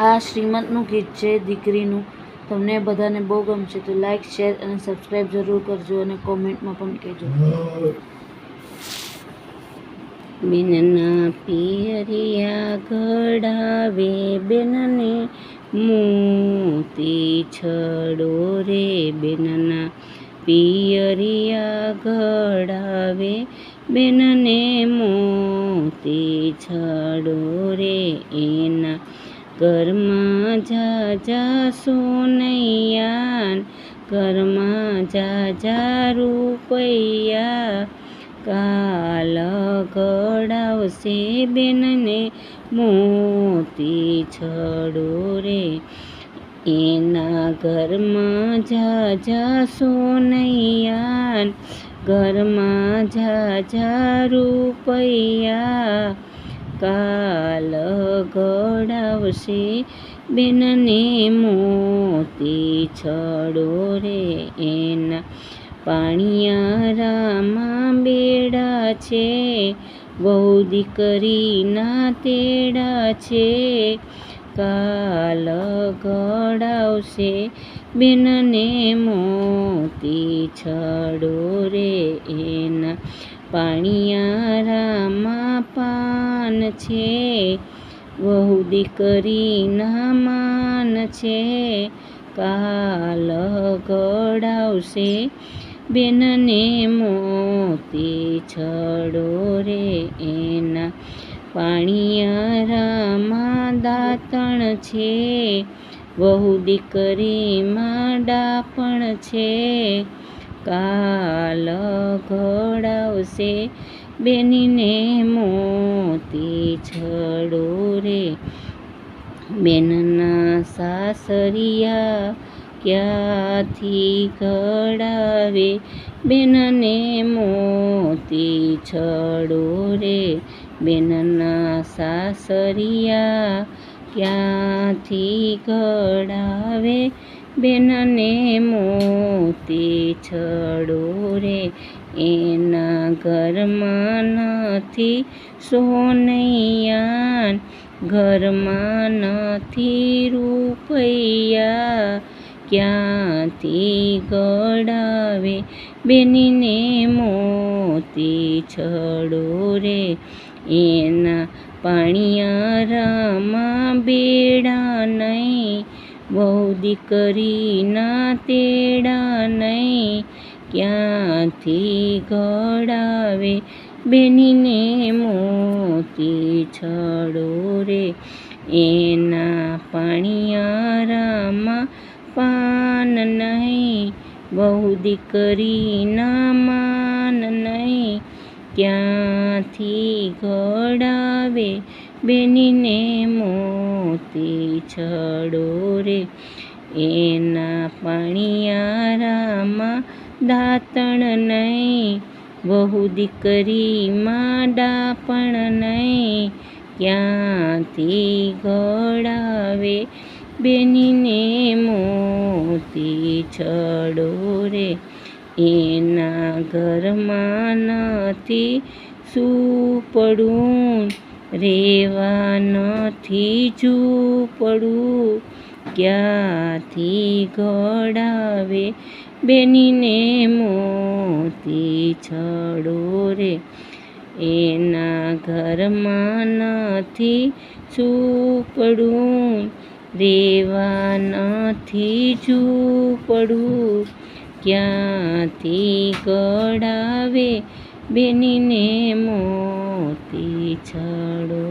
આ શ્રીમંતનું ગીત છે દીકરીનું. તમને બધાને બહુ ગમશે તો લાઈક, શેર અને સબસ્ક્રાઈબ જરૂર કરજો અને કોમેન્ટમાં પણ કહેજો. બેનના પિયરિયા ઘડાવે બેનને મોતી છડો રે. બેનના પિયરિયા ઘડાવે બેનને મોતી છડો રે. એના ઘરમાં જાજા સોનૈયા, ઘરમાં જાજા રૂપૈયા, કાલ ઘડાવશે બેનને મોતી છડો રે. એના ઘરમાં જાજા સોનૈયા, ઘરમાં જાજા રૂપૈયા, કાલ ઘડાવશે બેનને મોતી છડો રે. એના પાણિયારામાં બેડા છે, વહુ દીકરીના તેડા છે, કાલ ઘડાવશે બેનને મોતી છડો રે. એના પાણિયારામાં પાન છે, વહુ દીકરીના માન છે, કાલ ઘડાવશે બેનને મોતી છડો રે. એના પાણિયારામાં દાંતણ છે, વહુ દીકરીમાં ડાપણ છે, કાલ ઘડાવશે બેનને મોતી છડો રે. બેનના સાસરિયા ક્યાંથી ઘડાવે બેનને મોતી છડો રે. બેનના સાસરિયા ક્યાંથી ઘડાવે બેનને મોતી છડો રે. એના ઘરમાં નથી સોનૈયા, ઘરમાં નથી રૂપૈયા, ક્યાંથી ઘડાવે બેનને મોતી છડો રે. એના પાણિયારામાં બેડા નહીં, વહુ દીકરીના તેડા નહીં, ક્યાંથી ઘડાવે બેનને મોતી છડો રે. એના પાણિયારામાં પાન નહીં, વહુ દીકરીના માન નહીં, ક્યાંથી ઘડાવે બેનને મોતી છડો રે. એના પાણિયારામાં દાંતણ નહીં, વહુ દીકરીમાં ડાપણ નહીં, ક્યાંથી ઘડાવે બેનને મોતી છડો રે. એના ઘરમાં નથી સુપડું, રેવા નથી ઝૂંપડું, ક્યાંથી ઘડાવે બેનને મોતી છડો રે. એના ઘરમાં નથી સુપડું, રેવા નથી ઝૂંપડું, ક્યાંથી ઘડાવે બેનને મોતી છડો.